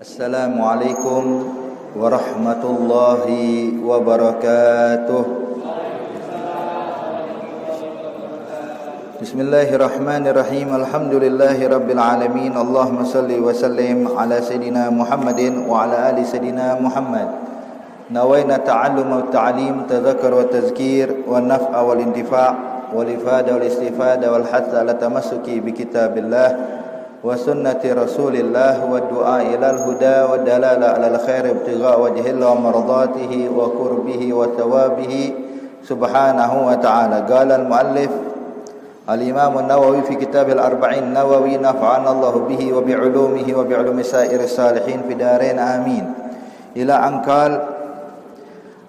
Assalamualaikum warahmatullahi wabarakatuh. Bismillahirrahmanirrahim. Alhamdulillahi rabbil alamin. Allahumma salli wa sallim ala sayidina Muhammadin wa ala ali sayidina Muhammad. Nawaina ta'allum wa ta'lim, tadhakkar wa tazkir, wa naf'a wal intifa' wal ifada wal istifada wal hatta ala tamassuki bi kitabillah wa sunnati rasulillah wa du'a ilal huda wa dalala alal khair ibtigha wajhillah wa maradatihi wa qurbihi wa thawabihi subhanahu wa ta'ala. Qala al-muallif al-imam an-Nawawi fi kitab al-arba'in Nawawi, nafa'ana Allah bihi wa bi'ulumihi wa bi'ulumi sa'ir salihin fi darain amin. Ila an qala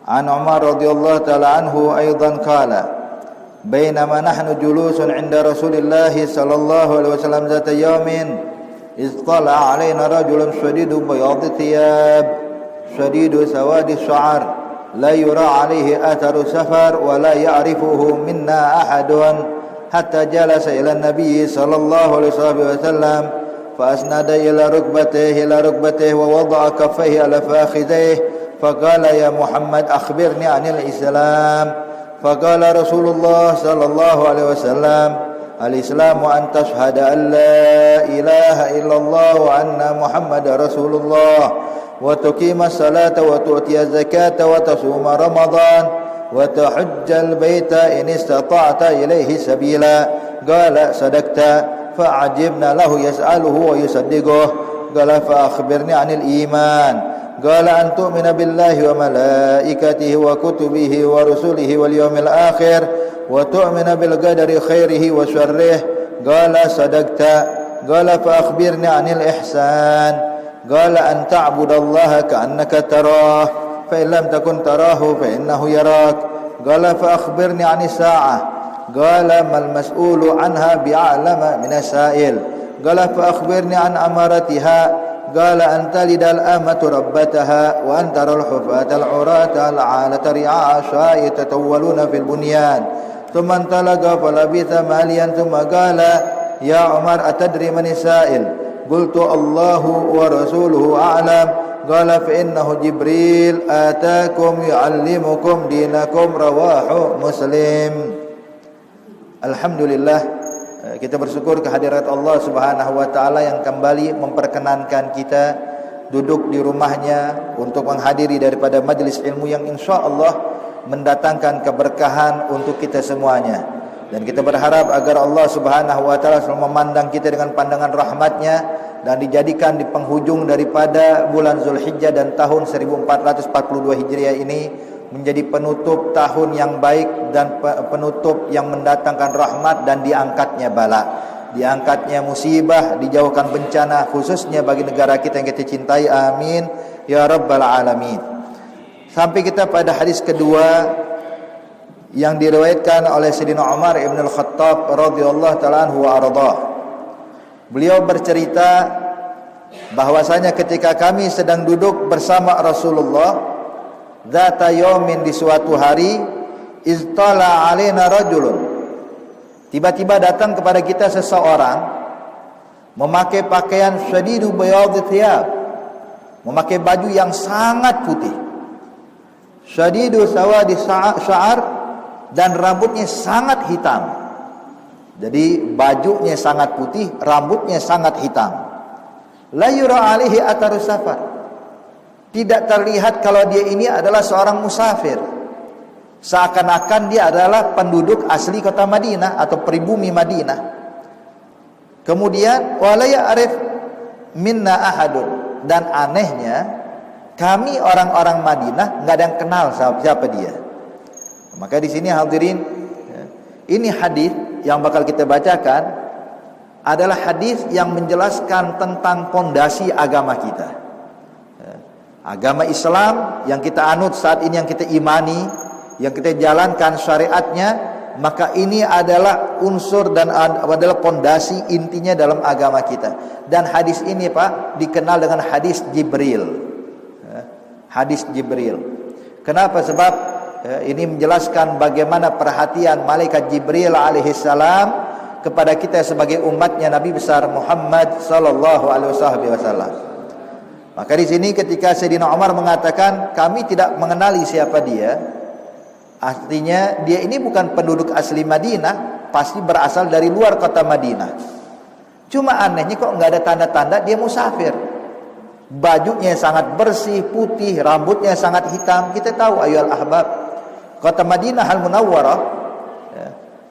an Umar radhiyallahu ta'ala anhu aidan qala بينما نحن جلوس عند رسول الله صلى الله عليه وسلم ذات يوم إذ طلع علينا رجل شديد بياض الثياب شديد سواد الشعر لا يرى عليه أثر سفر ولا يعرفه منا أحد حتى جلس إلى النبي صلى الله عليه وسلم فأسند إلى ركبته ووضع كفيه على فاخذيه فقال يا محمد أخبرني عن الإسلام. فقال رسول الله صلى الله عليه وسلم الإسلام أن تشهد أن لا إله إلا الله وأن محمد رسول الله وتقيم الصلاة وتؤتي الزكاة وتصوم رمضان وتحج البيت إن استطعت إليه سبيلا. قال صدقت. فعجبنا له يسأله ويصدقه. قال فأخبرني عن الإيمان. قال أن تؤمن بالله وملائكته وكتبه ورسله واليوم الآخر وتؤمن بالقدر خيره وشره. قال صدقت. قال فأخبرني عن الإحسان. قال أن تعبد الله كأنك تراه فإن لم تكن تراه فإنه يراك. قال فأخبرني عن الساعة. قال ما المسؤول عنها بأعلم من السائل. قال فأخبرني عن أمارتها. قال أن تلد الأمة ربتها وأن ترى الحفاة العراة العالة رعاء الشاء يتطولون في البنيان. ثم انطلق فلبث ماليا ثم قال يا عمر أتدري من السائل؟ قلت الله ورسوله أعلم. قال فإنه جبريل آتاكم يعلمكم دينكم. رواه مسلم. Alhamdulillah, kita bersyukur kehadirat Allah Subhanahu wa taala yang kembali memperkenankan kita duduk di rumahnya untuk menghadiri daripada majlis ilmu yang insyaallah mendatangkan keberkahan untuk kita semuanya. Dan kita berharap agar Allah Subhanahu wa taala selalu memandang kita dengan pandangan rahmatnya dan dijadikan di penghujung daripada bulan Zulhijjah dan tahun 1442 Hijriah ini menjadi penutup tahun yang baik dan penutup yang mendatangkan rahmat dan diangkatnya bala, diangkatnya musibah, dijauhkan bencana khususnya bagi negara kita yang kita cintai. Amin ya rabbal alamin. Sampai kita pada hadis kedua yang diriwayatkan oleh Sayyidina Umar ibn al-Khattab radhiyallahu ta'ala anhu wa ardhah. Beliau bercerita bahwasanya ketika kami sedang duduk bersama Rasulullah Zata yaumin, di suatu hari, iztala alaina rajulun, tiba-tiba datang kepada kita seseorang memakai pakaian syadidu bayadhi thiyab, memakai baju yang sangat putih, syadidu sawadi sya'ar, dan rambutnya sangat hitam. Jadi bajunya sangat putih, rambutnya sangat hitam. La yura alaihi atharu safar, tidak terlihat kalau dia ini adalah seorang musafir. Seakan-akan dia adalah penduduk asli kota Madinah atau pribumi Madinah. Kemudian wala ya'rif minna ahadun, dan anehnya kami orang-orang Madinah enggak ada yang kenal siapa dia. Maka di sini hadirin, ini hadis yang bakal kita bacakan adalah hadis yang menjelaskan tentang pondasi agama kita. Agama Islam yang kita anut saat ini, yang kita imani, yang kita jalankan syariatnya, maka ini adalah unsur dan adalah pondasi intinya dalam agama kita. Dan hadis ini Pak dikenal dengan hadis Jibril. Hadis Jibril. Kenapa? Sebab ini menjelaskan bagaimana perhatian malaikat Jibril alaihissalam kepada kita sebagai umatnya Nabi besar Muhammad sallallahu alaihi wasallam. Maka di sini ketika Sayyidina Umar mengatakan kami tidak mengenali siapa dia, artinya dia ini bukan penduduk asli Madinah, pasti berasal dari luar kota Madinah. Cuma anehnya kok nggak ada tanda-tanda dia musafir. Bajunya sangat bersih, putih, rambutnya sangat hitam. Kita tahu ayol ahbab, kota Madinah Al-Munawwarah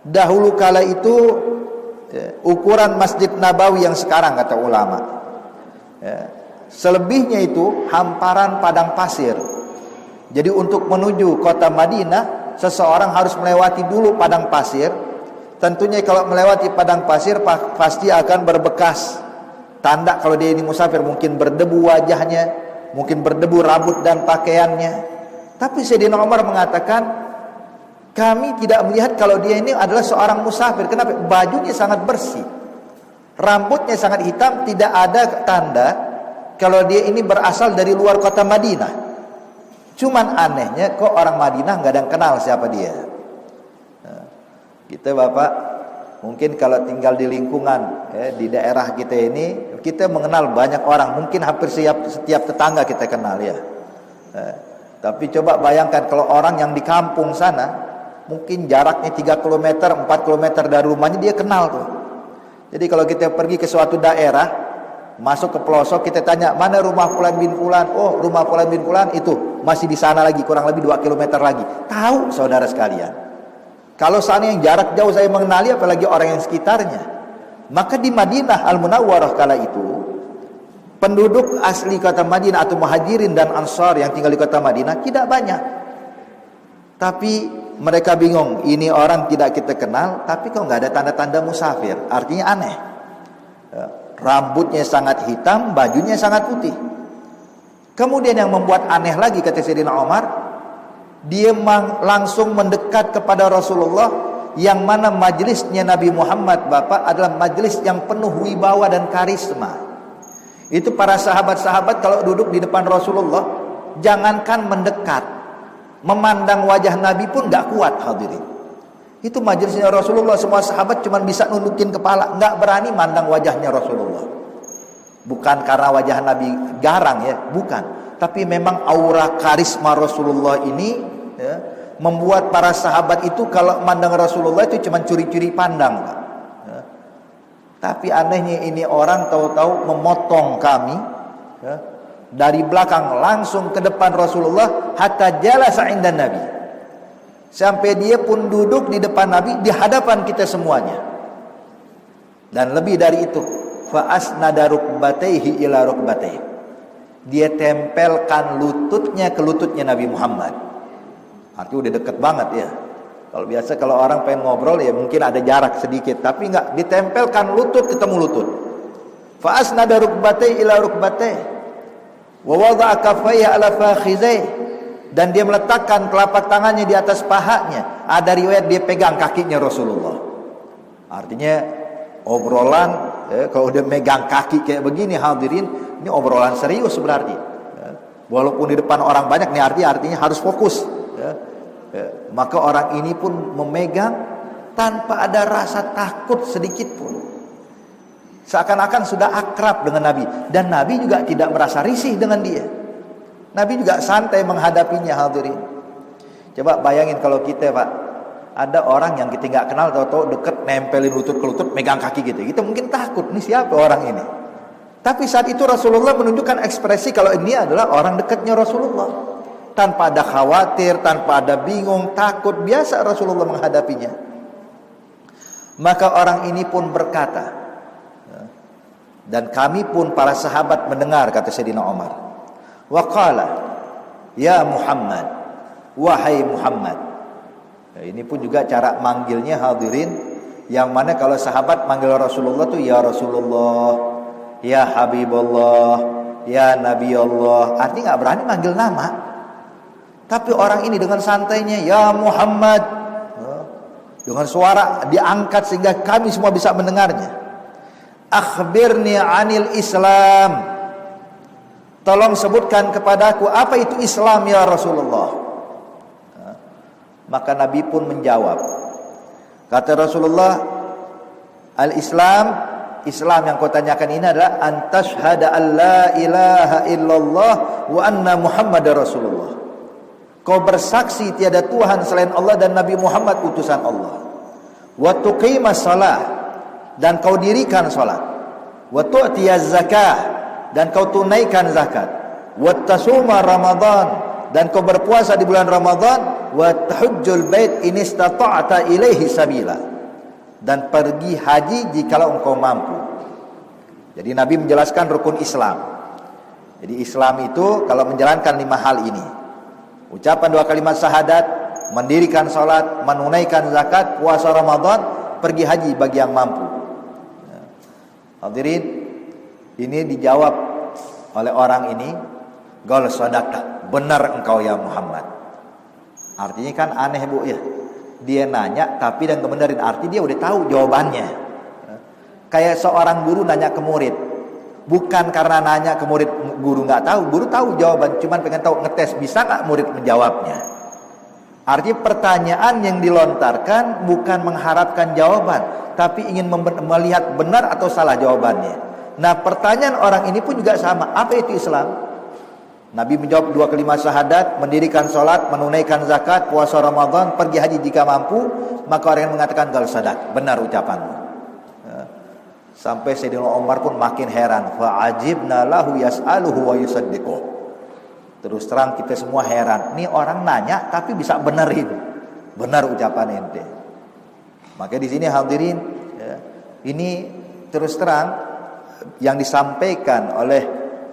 dahulu kala itu ukuran Masjid Nabawi yang sekarang kata ulama. Selebihnya itu hamparan padang pasir. Jadi untuk menuju kota Madinah, seseorang harus melewati dulu padang pasir. Tentunya kalau melewati padang pasir pasti akan berbekas tanda kalau dia ini musafir, mungkin berdebu wajahnya, mungkin berdebu rambut dan pakaiannya. Tapi Sayyidina Umar mengatakan, kami tidak melihat kalau dia ini adalah seorang musafir. Kenapa? Bajunya sangat bersih, rambutnya sangat hitam, tidak ada tanda kalau dia ini berasal dari luar kota Madinah. Cuman anehnya kok orang Madinah nggak ada yang kenal siapa dia. Kita Bapak mungkin kalau tinggal di lingkungan di daerah kita ini, kita mengenal banyak orang, mungkin hampir setiap tetangga kita kenal ya. Tapi coba bayangkan kalau orang yang di kampung sana, mungkin jaraknya 3 km, 4 km dari rumahnya dia kenal tuh. Jadi kalau kita pergi ke suatu daerah, masuk ke pelosok, kita tanya mana rumah Fulan bin Fulan, oh rumah Fulan bin Fulan itu masih di sana lagi, kurang lebih 2 km lagi. Tahu saudara sekalian. Kalau seandainya yang jarak jauh saya mengenali, apalagi orang yang sekitarnya. Maka di Madinah Al-Munawwarah kala itu, penduduk asli kota Madinah atau muhajirin dan ansar yang tinggal di kota Madinah tidak banyak. Tapi mereka bingung, ini orang tidak kita kenal, tapi kok nggak ada tanda-tanda musafir. Artinya aneh. Rambutnya sangat hitam, bajunya sangat putih. Kemudian yang membuat aneh lagi kata Sayyidina Umar, dia langsung mendekat kepada Rasulullah, yang mana majlisnya Nabi Muhammad Bapak adalah majlis yang penuh wibawa dan karisma. Itu para sahabat-sahabat kalau duduk di depan Rasulullah, jangankan mendekat, memandang wajah Nabi pun gak kuat hadirin. Itu majlisnya Rasulullah, semua sahabat cuma bisa nundukin kepala, gak berani mandang wajahnya Rasulullah. Bukan karena wajah Nabi garang ya, bukan. Tapi memang aura karisma Rasulullah ini membuat para sahabat itu kalau mandang Rasulullah itu cuma curi-curi pandang. Tapi anehnya ini orang tahu-tahu memotong kami dari belakang langsung ke depan Rasulullah, hatta jalasa indan Nabi. Sampai dia pun duduk di depan Nabi, di hadapan kita semuanya. Dan lebih dari itu, fa asnada rukbatayhi ila rukbatayhi. Dia tempelkan lututnya ke lututnya Nabi Muhammad. Artinya udah deket banget ya. Kalau biasa kalau orang pengen ngobrol ya mungkin ada jarak sedikit, tapi enggak, ditempelkan lutut ketemu lutut. Fa asnada rukbatayhi ila rukbatayhi wa wada'a kaffayhi ala fakhidayhi, dan dia meletakkan telapak tangannya di atas pahanya. Ada riwayat dia pegang kakinya Rasulullah. Artinya obrolan kalau udah megang kaki kayak begini hadirin, ini obrolan serius berarti. Walaupun di depan orang banyak nih, artinya harus fokus. Maka orang ini pun memegang tanpa ada rasa takut sedikit pun. Seakan-akan sudah akrab dengan Nabi, dan Nabi juga tidak merasa risih dengan dia. Nabi juga santai menghadapinya hadirin. Coba bayangin kalau kita Pak, ada orang yang kita nggak kenal, tahu-tahu deket nempelin lutut ke lutut, megang kaki gitu. Kita mungkin takut, nih siapa orang ini? Tapi saat itu Rasulullah menunjukkan ekspresi kalau ini adalah orang dekatnya Rasulullah. Tanpa ada khawatir, tanpa ada bingung, takut, biasa Rasulullah menghadapinya. Maka orang ini pun berkata, dan kami pun para sahabat mendengar, kata Sayyidina Umar, wa qala ya Muhammad, wahai Muhammad. Ini pun juga cara manggilnya hadirin, yang mana kalau sahabat manggil Rasulullah tuh ya Rasulullah, ya Habibullah, ya Nabi Allah. Artinya nggak berani manggil nama. Tapi orang ini dengan santainya ya Muhammad, dengan suara diangkat sehingga kami semua bisa mendengarnya. Akhbirni anil Islam, tolong sebutkan kepadaku apa itu Islam ya Rasulullah. Maka Nabi pun menjawab, kata Rasulullah, al-Islam Islam yang kau tanyakan ini adalah antashhada an la ilaha illallah wa anna Muhammadar Rasulullah. Kau bersaksi tiada Tuhan selain Allah dan Nabi Muhammad utusan Allah. Wa tuqimas shalah, dan kau dirikan salat. Wa tu'tiyaz zakah, dan kau tunaikan zakat. Wa tasuma Ramadan, dan kau berpuasa di bulan Ramadan. Wa tahujjul bait in istata'ta ilaihi sabila, dan pergi haji jikalau engkau mampu. Jadi Nabi menjelaskan rukun Islam. Jadi Islam itu kalau menjalankan 5 hal ini: ucapan 2 kalimat syahadat, mendirikan salat, menunaikan zakat, puasa Ramadan, pergi haji bagi yang mampu. Hadirin, ini dijawab oleh orang ini, "Qal sadaqta, benar engkau ya Muhammad." Artinya kan aneh Bu ya. Dia nanya tapi dan kebenarin, arti dia udah tahu jawabannya. Kayak seorang guru nanya ke murid, bukan karena nanya ke murid guru nggak tahu, guru tahu jawaban, cuman pengen tahu ngetes bisa nggak murid menjawabnya. Artinya pertanyaan yang dilontarkan bukan mengharapkan jawaban, tapi ingin melihat benar atau salah jawabannya. Nah, pertanyaan orang ini pun juga sama. Apa itu Islam? Nabi menjawab 2 kalimat syahadat, mendirikan salat, menunaikan zakat, puasa Ramadan, pergi haji jika mampu. Maka orang yang mengatakan qal sadaq, benar ucapanmu. Sampai Sayyidina Umar pun makin heran. Fa'ajibna lahu yas'aluhu wa yusaddiquh. Terus terang kita semua heran. Ini orang nanya tapi bisa benerin. Benar ucapan ente. Maka di sini hadirin, ini terus terang yang disampaikan oleh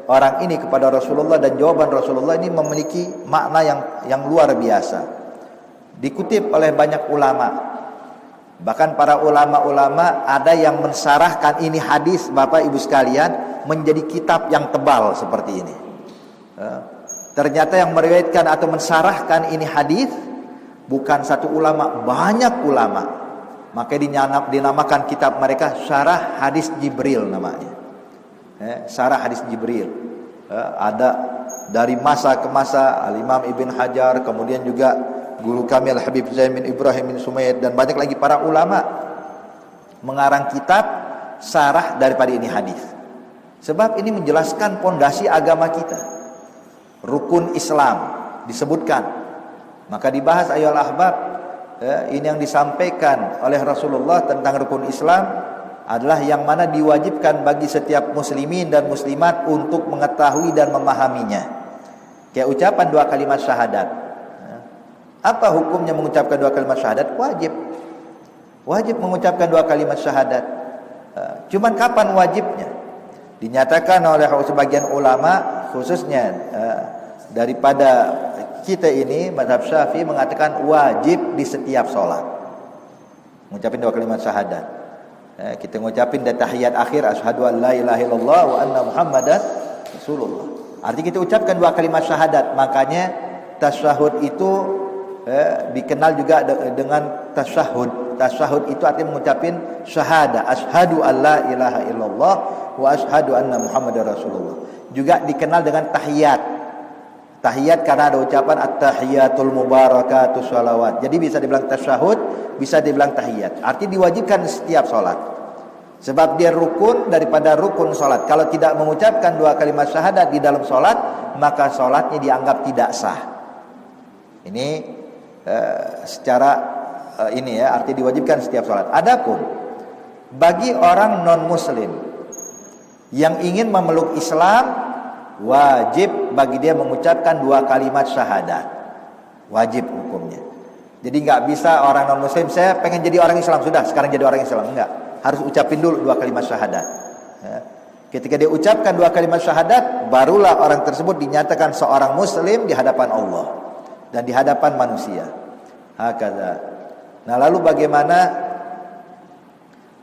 orang ini kepada Rasulullah dan jawaban Rasulullah ini memiliki makna yang luar biasa. Dikutip oleh banyak ulama. Bahkan para ulama-ulama ada yang mensarahkan ini hadis Bapak Ibu sekalian menjadi kitab yang tebal seperti ini. Ternyata yang meriwayatkan atau mensarahkan ini hadis bukan satu ulama, banyak ulama. Maka dinamakan kitab mereka Syarah Hadis Jibril namanya. Syarah Hadis Jibril. Ada dari masa ke masa Al-Imam Ibn Hajar, kemudian juga guru kami Al-Habib Zain bin Ibrahim bin Sumayyad, dan banyak lagi para ulama mengarang kitab syarah daripada ini hadis. Sebab ini menjelaskan pondasi agama kita. Rukun Islam disebutkan. Maka dibahas ayol ahbab, ini yang disampaikan oleh Rasulullah tentang rukun Islam adalah yang mana diwajibkan bagi setiap muslimin dan muslimat untuk mengetahui dan memahaminya. Kayak ucapan 2 kalimat syahadat. Apa hukumnya mengucapkan 2 kalimat syahadat? Wajib. Wajib mengucapkan 2 kalimat syahadat. Cuman kapan wajibnya? Dinyatakan oleh sebagian ulama, khususnya daripada kita ini mazhab Syafi'i mengatakan wajib di setiap sholat. Mengucapkan 2 kalimat syahadat. Kita mengucapin di tahiyat akhir asyhadu an la ilaha illallah wa anna Muhammadan Rasulullah. Artinya kita ucapkan 2 kalimat syahadat. Makanya tasyahud itu dikenal juga dengan tasyahud. Tasyahud itu artinya mengucapin syahadah, asyhadu alla ilaha illallah wa asyhadu anna Muhammadar Rasulullah. Juga dikenal dengan tahiyat. Tahiyat karena ada ucapan at-tahiyatul mubarakatus shalawat. Jadi bisa dibilang tasyahud, bisa dibilang tahiyat. Artinya diwajibkan setiap salat. Sebab dia rukun daripada rukun salat. Kalau tidak mengucapkan 2 kalimat syahadat di dalam salat, maka salatnya dianggap tidak sah. Ini secara ini ya, arti diwajibkan setiap salat. Adapun bagi orang non muslim yang ingin memeluk Islam, wajib bagi dia mengucapkan 2 kalimat syahadat. Wajib hukumnya. Jadi nggak bisa orang non muslim, saya pengen jadi orang Islam, sudah sekarang jadi orang Islam. Enggak, harus ucapin dulu 2 kalimat syahadat ya. Ketika dia ucapkan 2 kalimat syahadat, barulah orang tersebut dinyatakan seorang muslim di hadapan Allah dan di hadapan manusia. Hakadha. Nah, lalu bagaimana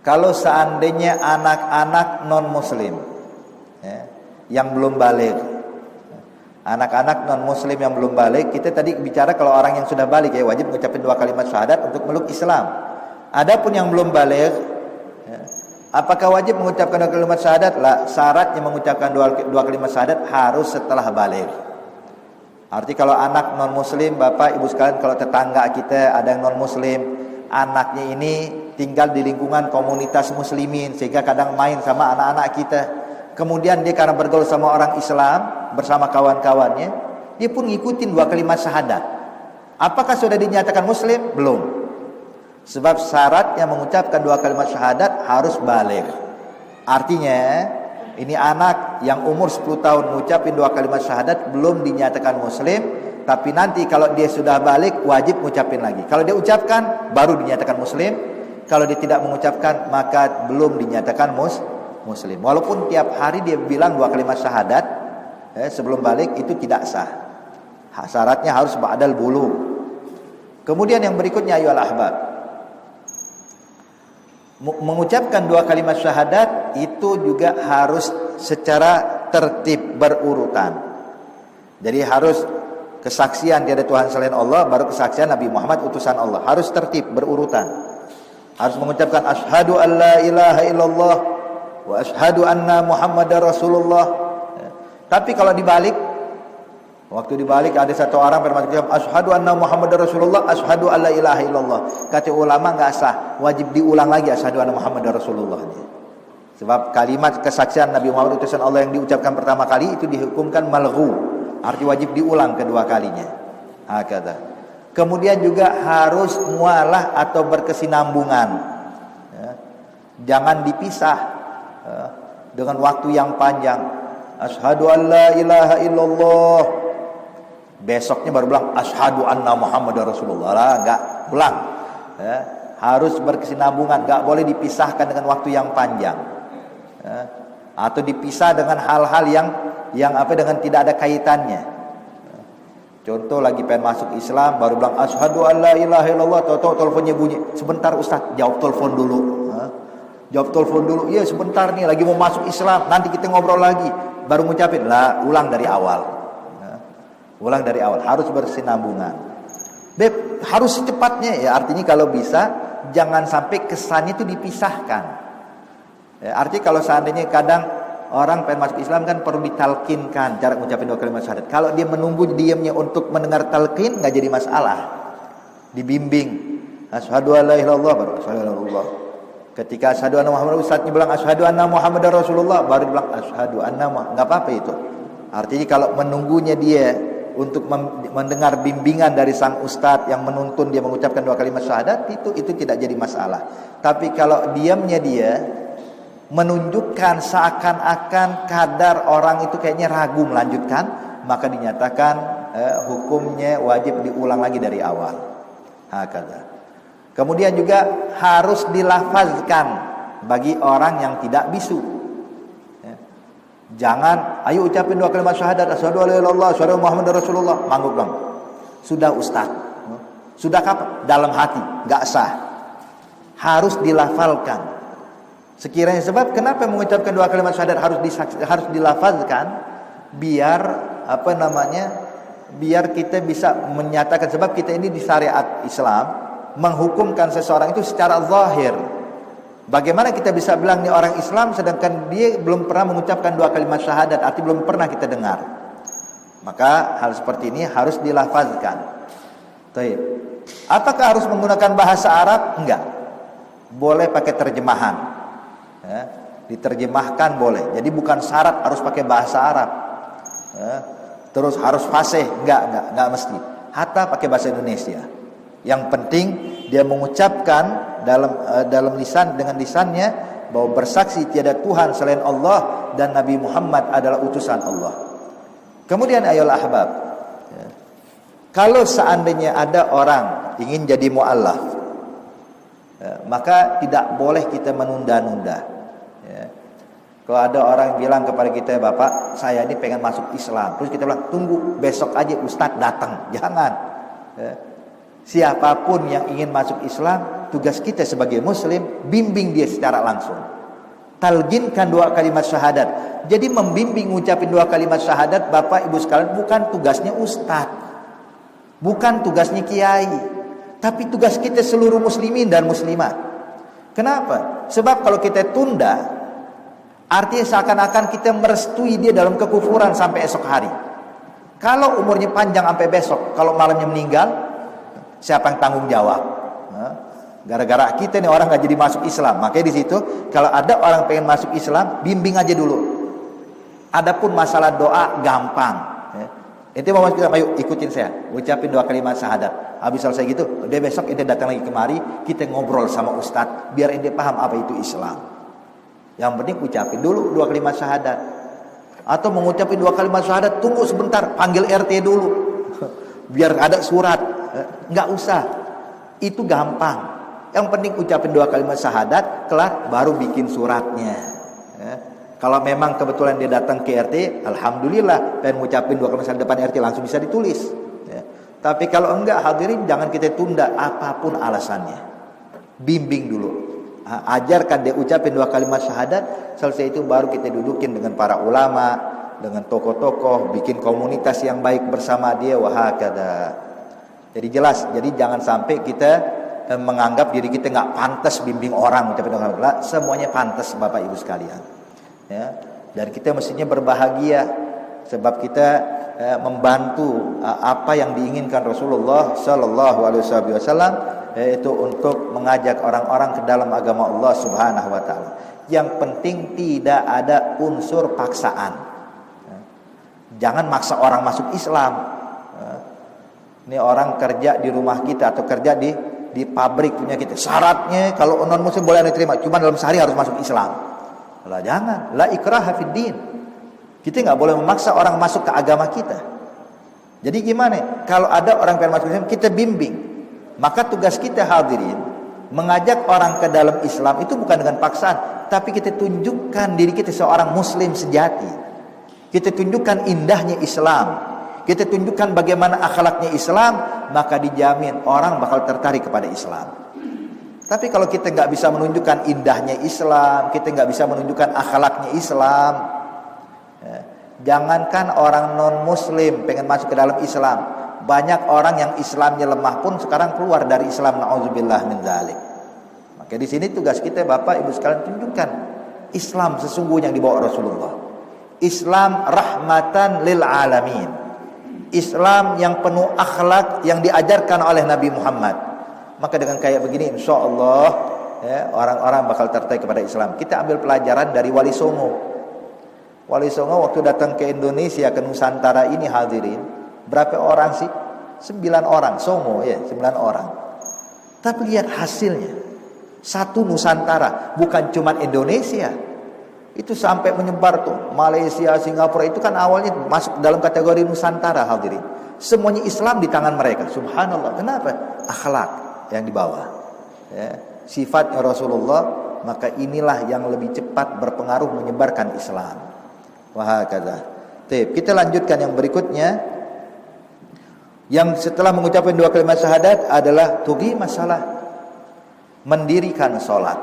kalau seandainya anak-anak non muslim ya, yang belum balik? Anak-anak non muslim yang belum balik, kita tadi bicara kalau orang yang sudah balik ya wajib mengucapkan 2 kalimat syahadat untuk meluk Islam. Adapun yang belum balik ya, apakah wajib mengucapkan 2 kalimat syahadat? Lah, syaratnya mengucapkan 2 kalimat syahadat harus setelah balik. Arti kalau anak non muslim, Bapak Ibu sekalian, kalau tetangga kita ada yang non muslim, anaknya ini tinggal di lingkungan komunitas muslimin, sehingga kadang main sama anak-anak kita. Kemudian dia karena bergaul sama orang Islam bersama kawan-kawannya, dia pun ngikutin 2 kalimat syahadat. Apakah sudah dinyatakan muslim? Belum. Sebab syaratnya mengucapkan 2 kalimat syahadat harus baligh. Artinya ini anak yang umur 10 tahun mengucapin 2 kalimat syahadat belum dinyatakan muslim, tapi nanti kalau dia sudah balik wajib mengucapin lagi. Kalau dia ucapkan baru dinyatakan muslim. Kalau dia tidak mengucapkan maka belum dinyatakan muslim. Walaupun tiap hari dia bilang 2 kalimat syahadat sebelum balik, itu tidak sah. Syaratnya harus ba'dal bulugh. Kemudian yang berikutnya ayyuhal ahbab, mengucapkan 2 kalimat syahadat itu juga harus secara tertib berurutan. Jadi harus kesaksian tiada Tuhan selain Allah, baru kesaksian Nabi Muhammad utusan Allah. Harus tertib berurutan. Harus mengucapkan asyhadu an la ilaha illallah wa asyhadu anna Muhammadar Rasulullah. Tapi kalau dibalik, waktu dibalik ada satu orang bermaksud asyhadu anna Muhammadar Rasulullah, asyhadu an la ilaha illallah. Kata ulama enggak sah, wajib diulang lagi asyhadu anna Muhammadar Rasulullah. Sebab kalimat kesaksian Nabi Muhammad utusan Allah yang diucapkan pertama kali itu dihukumkan malghu, arti wajib diulang kedua kalinya. Hakata. Kemudian juga harus mualah atau berkesinambungan. Jangan dipisah dengan waktu yang panjang. Asyhadu an la ilaha illallah. Besoknya baru bilang asyhadu anna Muhammadar Rasulullah. Lah, enggak ulang. Harus berkesinambungan, enggak boleh dipisahkan dengan waktu yang panjang. Atau dipisah dengan hal-hal yang dengan tidak ada kaitannya. Contoh lagi pengen masuk Islam baru bilang asyhadu an la ilaha illallah, tahu-tahu teleponnya bunyi. Sebentar Ustaz, jawab telepon dulu. Jawab telepon dulu. Iya sebentar nih lagi mau masuk Islam, nanti kita ngobrol lagi. Baru ngucapin, lah ulang dari awal. Ulang dari awal, harus bersinambungan. Beb, harus secepatnya ya, artinya kalau bisa jangan sampai kesannya itu dipisahkan. Artinya kalau seandainya kadang orang pengen masuk Islam kan perlu ditalkinkan cara mengucapkan 2 kalimat syahadat. Kalau dia menunggu diamnya untuk mendengar talqin nggak jadi masalah. Dibimbing. Asyhadu an la ilaha illallah baru asyhadu anna Rasulullah. Ketika asyhadu anna Muhammadar Ustaznya bilang asyhadu anna Muhammadar Rasulullah baru bilang asyhadu anna enggak apa-apa itu. Artinya kalau menunggunya dia untuk mendengar bimbingan dari sang ustadz yang menuntun dia mengucapkan 2 kalimat syahadat itu tidak jadi masalah. Tapi kalau diamnya dia menunjukkan seakan-akan kadar orang itu kayaknya ragu melanjutkan, maka dinyatakan hukumnya wajib diulang lagi dari awal. Hakata. Kemudian juga harus dilafazkan bagi orang yang tidak bisu. Jangan ayo ucapin 2 kalimat syahadat asyhadu an la ilaha illallah asyhadu anna Muhammadar Rasulullah, mangguk dong. Sudah Ustaz. Sudah kapan? Dalam hati, enggak sah. Harus dilafalkan. Sekiranya sebab kenapa mengucapkan 2 kalimat syahadat harus dilafazkan, biar biar kita bisa menyatakan, sebab kita ini di syariat Islam menghukumkan seseorang itu secara zahir. Bagaimana kita bisa bilang ini orang Islam sedangkan dia belum pernah mengucapkan 2 kalimat syahadat, arti belum pernah kita dengar. Maka hal seperti ini harus dilafazkan. Baik. Apakah harus menggunakan bahasa Arab? Enggak. Boleh pakai terjemahan. Diterjemahkan boleh. Jadi bukan syarat harus pakai bahasa Arab. Terus harus fasih, enggak mesti. Hatta pakai bahasa Indonesia. Yang penting dia mengucapkan dalam lisan dengan lisannya bahwa bersaksi tiada Tuhan selain Allah dan Nabi Muhammad adalah utusan Allah. Kemudian ayolah ahbab, kalau seandainya ada orang ingin jadi mu'allaf, maka tidak boleh kita menunda-nunda. Kalau ada orang bilang kepada kita, Bapak saya ini pengen masuk Islam, terus kita bilang tunggu besok aja Ustadz datang. Jangan. Siapapun yang ingin masuk Islam, tugas kita sebagai muslim bimbing dia secara langsung. Talqinkan 2 kalimat syahadat. Jadi membimbing ngucapin 2 kalimat syahadat Bapak Ibu sekalian bukan tugasnya Ustadz, bukan tugasnya kiai, tapi tugas kita seluruh muslimin dan muslimat. Kenapa? Sebab kalau kita tunda, artinya seakan-akan kita merestui dia dalam kekufuran sampai esok hari. Kalau umurnya panjang sampai besok, kalau malamnya meninggal, siapa yang tanggung jawab? Gara-gara kita nih orang nggak jadi masuk Islam. Makanya di situ kalau ada orang pengen masuk Islam, bimbing aja dulu. Adapun masalah doa gampang. Ente mau masuk Islam, ayo ikutin saya, ucapin 2 kalimat syahadat. Habis selesai gitu, dia besok ente datang lagi kemari, kita ngobrol sama Ustadz, biar ente paham apa itu Islam. Yang penting ucapin dulu 2 kalimat syahadat. Atau mengucapin 2 kalimat syahadat, tunggu sebentar, panggil RT dulu, biar ada surat. Nggak usah, itu gampang. Yang penting ucapin 2 kalimat syahadat, kelar, baru bikin suratnya. Kalau memang kebetulan dia datang ke RT, alhamdulillah, pengen ngucapin 2 kalimat syahadat depan RT, langsung bisa ditulis. Tapi kalau enggak, hadirin, jangan kita tunda apapun alasannya. Bimbing dulu. Ajarkan dia ucapin 2 kalimat syahadat, selesai itu baru kita dudukin dengan para ulama, dengan tokoh-tokoh, bikin komunitas yang baik bersama dia, wahakada. Jadi jelas, jadi jangan sampai kita menganggap diri kita nggak pantas bimbing orang ucapin 2 kalimat syahadat. Semuanya pantas, Bapak Ibu sekalian. Ya, dan kita mestinya berbahagia sebab kita membantu apa yang diinginkan Rasulullah Sallallahu Alaihi Wasallam, yaitu untuk mengajak orang-orang ke dalam agama Allah Subhanahu Wa Taala. Yang penting tidak ada unsur paksaan. Jangan maksa orang masuk Islam. Ini orang kerja di rumah kita atau kerja di pabrik punya kita. Syaratnya kalau non muslim boleh diterima, cuma dalam sehari harus masuk Islam. Lah jangan, la ikraha fid din. Kita nggak boleh memaksa orang masuk ke agama kita. Jadi gimana? Kalau ada orang pengen masuk Islam, kita bimbing. Maka tugas kita hadirin mengajak orang ke dalam Islam itu bukan dengan paksaan, tapi kita tunjukkan diri kita seorang muslim sejati. Kita tunjukkan indahnya Islam. Kita tunjukkan bagaimana akhlaknya Islam, maka dijamin orang bakal tertarik kepada Islam. Tapi kalau kita nggak bisa menunjukkan indahnya Islam, kita nggak bisa menunjukkan akhlaknya Islam, jangankan orang non Muslim pengen masuk ke dalam Islam, banyak orang yang Islamnya lemah pun sekarang keluar dari Islam. Nauzubillah min dzalik. Maka di sini tugas kita, Bapak Ibu sekalian, tunjukkan Islam sesungguhnya yang dibawa Rasulullah. Islam rahmatan lil alamin. Islam yang penuh akhlak yang diajarkan oleh Nabi Muhammad. Maka dengan kayak begini, insya Allah orang-orang bakal tertarik kepada Islam. Kita ambil pelajaran dari Wali Songo. Wali Songo waktu datang ke Indonesia, ke Nusantara ini hadirin, berapa orang sih? 9 orang, Songo ya, 9 orang. Tapi lihat hasilnya, satu Nusantara, bukan cuma Indonesia. Itu sampai menyebar tuh, Malaysia, Singapura, itu kan awalnya masuk dalam kategori Nusantara hadirin. Semuanya Islam di tangan mereka, subhanallah. Kenapa? Akhlak yang dibawa, sifatnya Rasulullah, maka inilah yang lebih cepat berpengaruh menyebarkan Islam. Wahakadha. Kita lanjutkan yang berikutnya. Yang setelah mengucapkan 2 kalimat syahadat adalah tugi masalah, mendirikan sholat.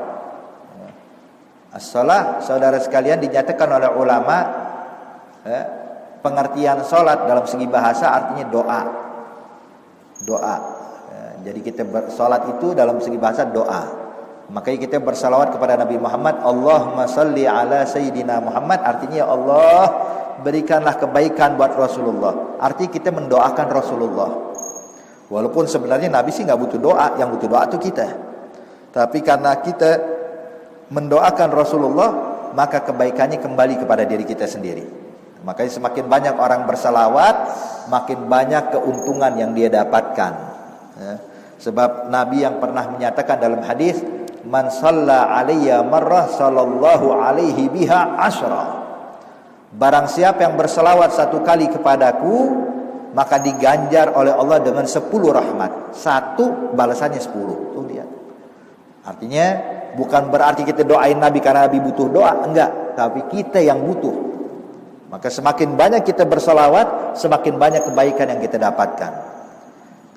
As-salah, saudara sekalian, dinyatakan oleh ulama, pengertian sholat dalam segi bahasa artinya doa. Jadi kita bersolat itu dalam segi bahasa doa. Makanya kita bersalawat kepada Nabi Muhammad, Allahumma salli ala Sayyidina Muhammad, artinya ya Allah berikanlah kebaikan buat Rasulullah. Artinya kita mendoakan Rasulullah. Walaupun sebenarnya Nabi sih nggak butuh doa, yang butuh doa itu kita. Tapi karena kita mendoakan Rasulullah, maka kebaikannya kembali kepada diri kita sendiri. Makanya semakin banyak orang bersalawat, makin banyak keuntungan yang dia dapatkan. Sebab Nabi yang pernah menyatakan dalam hadis, man shalla alayya marrah sallallahu alaihi biha asyra. Barang siapa yang berselawat 1 kali kepadaku, maka diganjar oleh Allah dengan 10 rahmat. 1 balasannya 10. Tuh lihat. Artinya bukan berarti kita doain Nabi karena Nabi butuh doa, enggak, tapi kita yang butuh. Maka semakin banyak kita berselawat, semakin banyak kebaikan yang kita dapatkan.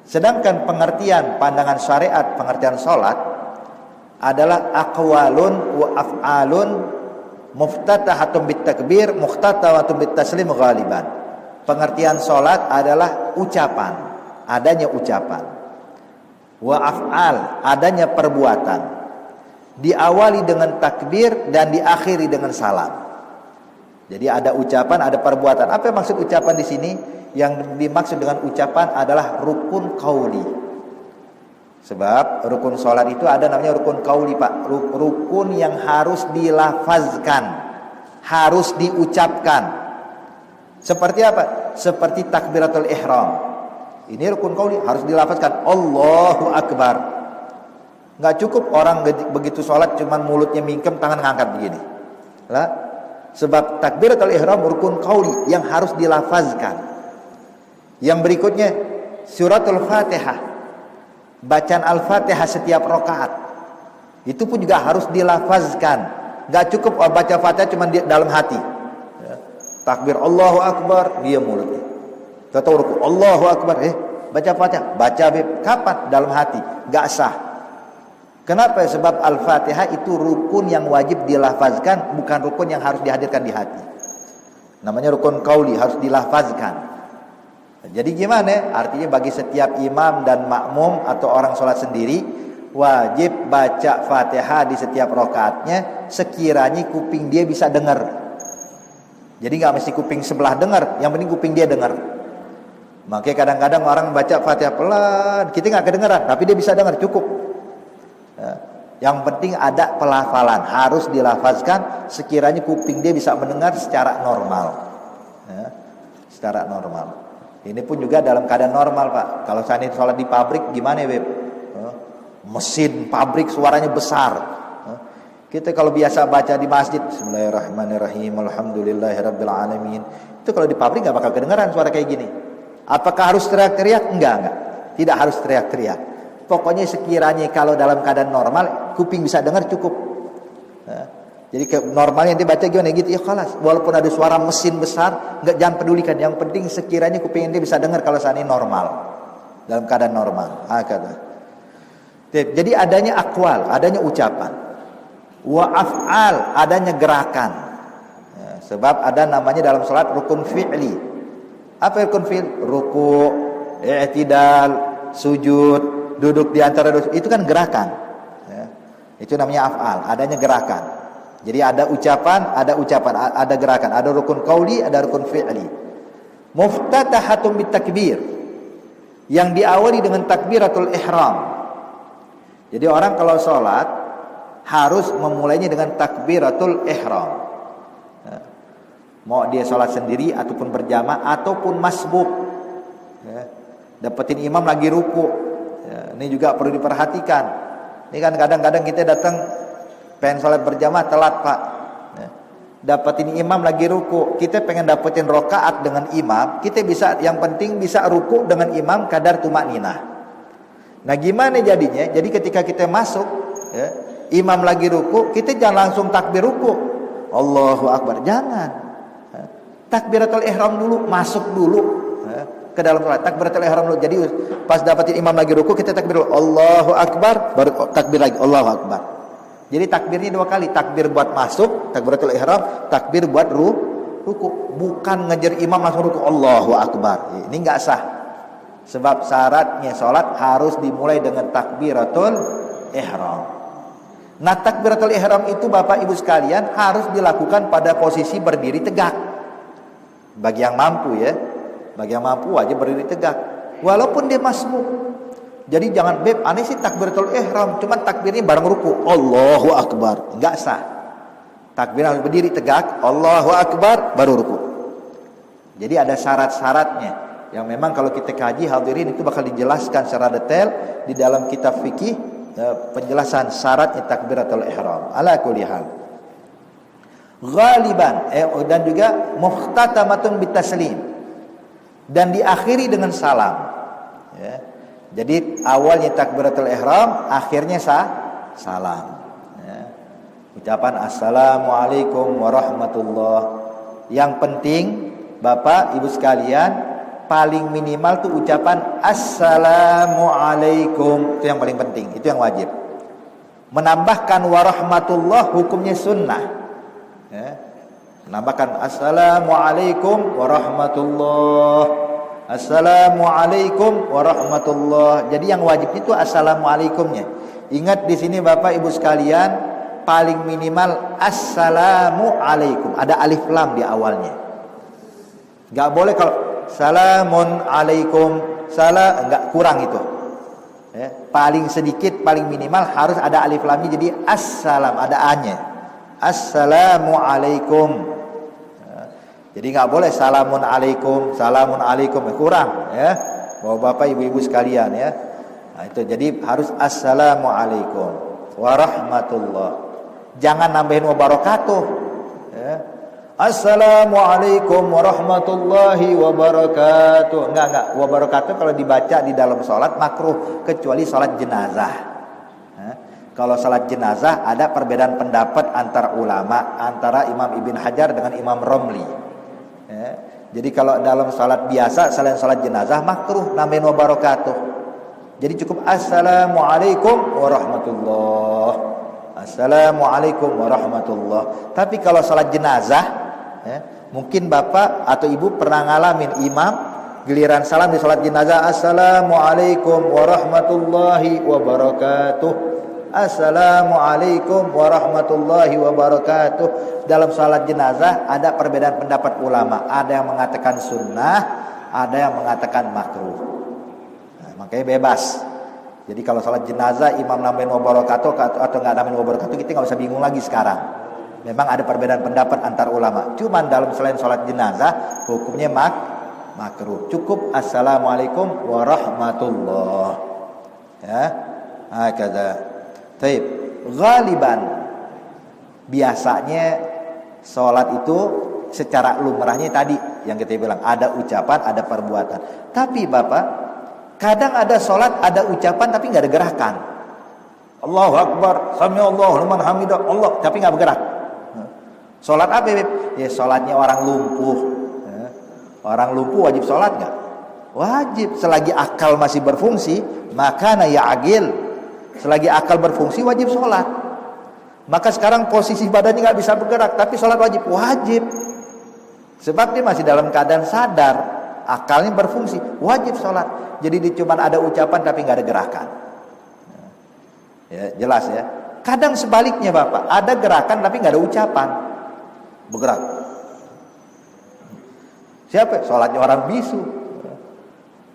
Sedangkan pengertian pandangan syariat, pengertian sholat adalah aqwalun wa af'alun muftatahatun bitakbir muftatahatun bitaslim ghaliban. Pengertian sholat adalah ucapan, adanya ucapan. Wa af'al, adanya perbuatan. Diawali dengan takbir dan diakhiri dengan salam. Jadi ada ucapan, ada perbuatan. Apa yang maksud ucapan di sini? Yang dimaksud dengan ucapan adalah rukun qauli. Sebab rukun sholat itu ada namanya rukun qauli, Pak. Rukun yang harus dilafazkan, harus diucapkan. Seperti apa? Seperti takbiratul ihram. Ini rukun qauli, harus dilafazkan. Allahu Akbar. Nggak cukup orang begitu sholat cuman mulutnya mingkem, tangan ngangkat begini. Lah, sebab takbiratul ihram rukun qauli yang harus dilafazkan. Yang berikutnya suratul Fatihah. Bacaan Al-Fatihah setiap rakaat itu pun juga harus dilafazkan. Gak cukup baca Fatihah cuma di dalam hati. Takbir Allahu Akbar, dia mulutnya. Tahu ruku Allahu Akbar, baca Fatihah, baca kapan? Dalam hati, gak sah. Kenapa? Sebab Al-Fatihah itu rukun yang wajib dilafazkan, bukan rukun yang harus dihadirkan di hati. Namanya rukun qauli, harus dilafazkan. Jadi gimana? Artinya bagi setiap imam dan makmum atau orang sholat sendiri wajib baca Fatihah di setiap rakaatnya sekiranya kuping dia bisa dengar. Jadi nggak mesti kuping sebelah dengar, yang penting kuping dia dengar. Makanya kadang-kadang orang baca Fatihah pelan, kita nggak kedengaran, tapi dia bisa dengar, cukup. Yang penting ada pelafalan, harus dilafazkan sekiranya kuping dia bisa mendengar secara normal. Secara normal. Ini pun juga dalam keadaan normal, Pak. Kalau saya sholat di pabrik, gimana ya, Beb? Mesin pabrik suaranya besar. Kita kalau biasa baca di masjid, Bismillahirrahmanirrahim, Alhamdulillahirabbil alamin. Itu kalau di pabrik nggak bakal kedengaran suara kayak gini. Apakah harus teriak-teriak? Enggak. Tidak harus teriak-teriak. Pokoknya sekiranya kalau dalam keadaan normal, kuping bisa dengar cukup. Jadi normalnya dia baca gimana gitu, ya khalas. Walaupun ada suara mesin besar, jangan pedulikan. Yang penting sekiranya kuping dia bisa dengar kalau saat ini normal, dalam keadaan normal. Jadi adanya akwal, adanya ucapan. Wa af'al, adanya gerakan. Sebab ada namanya dalam salat rukun fi'li. Apa rukun fi'li? Ruku, i'tidal, sujud, duduk di antara dua, itu kan gerakan. Itu namanya af'al, adanya gerakan. Jadi ada ucapan, ada gerakan, ada rukun qauli, ada rukun fi'li. Muftatahatun bitakbir, yang diawali dengan takbiratul ihram. Jadi orang kalau sholat harus memulainya dengan takbiratul ihram. Mau dia sholat sendiri ataupun berjamaah ataupun masbuk. Dapetin imam lagi ruku. Ini juga perlu diperhatikan. Ini kan kadang-kadang kita datang pengen sholat berjamaah telat, Pak. Dapetin imam lagi ruku, kita pengen dapetin rokaat dengan imam, kita bisa, yang penting bisa ruku dengan imam kadar tumakninah. Nah gimana jadinya? Jadi ketika kita masuk, imam lagi ruku, kita jangan langsung takbir ruku, Allahu Akbar, jangan. Takbiratul ihram dulu, masuk dulu ke dalam sholat, takbiratul ihram dulu. Jadi pas dapetin imam lagi ruku, kita takbir dulu, Allahu Akbar, baru takbir lagi, Allahu Akbar. Jadi takbirnya dua kali, takbir buat masuk, takbiratul ihram, takbir buat ruku. Bukan ngejar imam langsung ruku, Allahu Akbar. Ini enggak sah. Sebab syaratnya salat harus dimulai dengan takbiratul ihram. Nah, takbiratul ihram itu Bapak Ibu sekalian harus dilakukan pada posisi berdiri tegak. Bagi yang mampu ya. Bagi yang mampu wajib berdiri tegak. Walaupun dia masbuk. Jadi jangan, Beb, aneh sih takbiratul ihram, cuma takbirnya bareng ruku, Allahu Akbar, enggak sah. Takbir harus berdiri tegak, Allahu Akbar, baru ruku. Jadi ada syarat-syaratnya yang memang kalau kita kaji hadirin itu bakal dijelaskan secara detail di dalam kitab fikih, penjelasan syaratnya takbiratul ihram. Ala kulli hal. Ghaliban dan juga muhtatamatun bitaslim, dan diakhiri dengan salam. Ya. Jadi awalnya takbiratul ihram, akhirnya salam. Ya. Ucapan assalamualaikum warahmatullah. Yang penting Bapak Ibu sekalian, paling minimal tuh ucapan assalamualaikum, itu yang paling penting, itu yang wajib. Menambahkan warahmatullah hukumnya sunnah. Ya. Menambahkan assalamualaikum warahmatullah. Assalamualaikum warahmatullah. Jadi yang wajib itu assalamualaikumnya. Ingat di sini Bapak Ibu sekalian, paling minimal assalamualaikum. Ada alif lam di awalnya. Gak boleh kalau salamun alaikum, enggak, kurang itu. Ya, paling sedikit, paling minimal harus ada alif lam mim, jadi assalam, ada a-nya. Assalamualaikum. Ya, jadi nggak boleh salamun alaikum, kurang ya. Bapak ibu-ibu sekalian ya. Nah, itu jadi harus assalamualaikum warahmatullah. Jangan nambahin wabarakatuh. Ya. Assalamualaikum warahmatullahi wabarakatuh. Enggak. Wabarakatuh kalau dibaca di dalam sholat makruh, kecuali sholat jenazah. Kalau sholat jenazah ada perbedaan pendapat antara ulama, antara Imam Ibn Hajar dengan Imam Romli. Jadi kalau dalam sholat biasa selain sholat jenazah makruh nambahin wabarakatuh. Jadi cukup assalamualaikum warahmatullah. Assalamualaikum warahmatullah. Tapi kalau sholat jenazah, mungkin bapak atau ibu pernah ngalamin imam giliran salam di sholat jenazah, assalamualaikum warahmatullahi wabarakatuh. Assalamualaikum warahmatullahi wabarakatuh. Dalam sholat jenazah ada perbedaan pendapat ulama. Ada yang mengatakan sunnah, ada yang mengatakan makruh. Makanya bebas. Jadi kalau sholat jenazah imam nambahin wabarakatuh atau nggak nambahin wabarakatuh, kita nggak usah bingung lagi sekarang. Memang ada perbedaan pendapat antar ulama. Cuman dalam selain sholat jenazah hukumnya makruh. Cukup assalamualaikum warahmatullah. Ya, hakada. Taib. Ghaliban biasanya sholat itu secara lumrahnya tadi yang kita bilang ada ucapan, ada perbuatan. Tapi bapak, kadang ada sholat, ada ucapan tapi nggak ada gerakan. Allahu Akbar, sami'allahu liman hamidah, Allah, tapi nggak bergerak. Sholat apa, Beb? Ya sholatnya orang lumpuh. Orang lumpuh wajib sholat nggak? Wajib, selagi akal masih berfungsi, maka ya'agil. Selagi akal berfungsi wajib sholat. Maka sekarang posisi badannya nggak bisa bergerak, tapi sholat wajib. Sebab dia masih dalam keadaan sadar, akalnya berfungsi, wajib sholat. Jadi dia cuma ada ucapan tapi nggak ada gerakan. Ya, jelas ya. Kadang sebaliknya bapak, ada gerakan tapi nggak ada ucapan, bergerak. Siapa? Sholatnya orang bisu.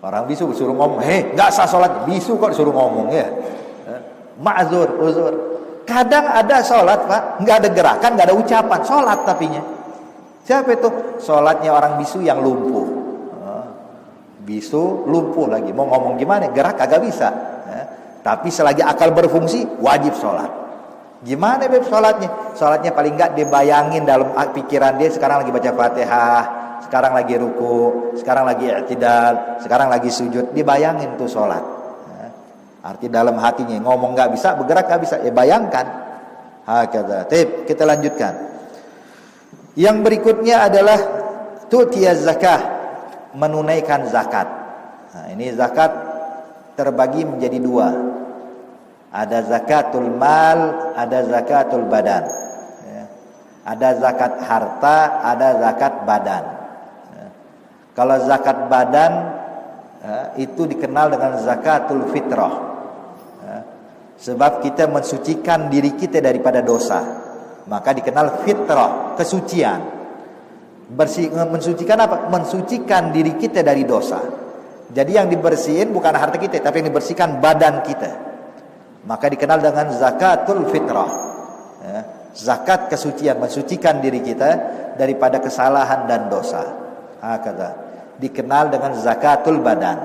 Orang bisu disuruh ngomong, nggak sah sholat, bisu kok disuruh ngomong ya. Ma'zur, uzur. Kadang ada sholat pak, nggak ada gerakan, nggak ada ucapan, sholat tapinya. Siapa itu? Sholatnya orang bisu yang lumpuh. Bisu lumpuh lagi, mau ngomong gimana? Gerak kagak bisa. Tapi selagi akal berfungsi, wajib sholat. Gimana Beb sholatnya? Sholatnya paling nggak dibayangin dalam pikiran dia sekarang lagi baca Fatihah, sekarang lagi ruku, sekarang lagi i'tidal, sekarang lagi sujud, dibayangin tuh sholat. Arti dalam hatinya ngomong nggak bisa, bergerak nggak bisa, ya bayangkan. Hakadha. Tip, kita lanjutkan. Yang berikutnya adalah tu'tiyaz zakah, menunaikan zakat. Nah, ini zakat terbagi menjadi dua. Ada zakatul mal, ada zakatul badan. Ya. Ada zakat harta, ada zakat badan. Ya. Kalau zakat badan itu dikenal dengan zakatul fitrah. Sebab kita mensucikan diri kita daripada dosa, maka dikenal fitrah, kesucian. Mensucikan apa? Mensucikan diri kita dari dosa. Jadi yang dibersihin bukan harta kita, tapi yang dibersihkan badan kita. Maka dikenal dengan zakatul fitrah. Zakat kesucian, mensucikan diri kita daripada kesalahan dan dosa. Hakadha. Dikenal dengan zakatul badan.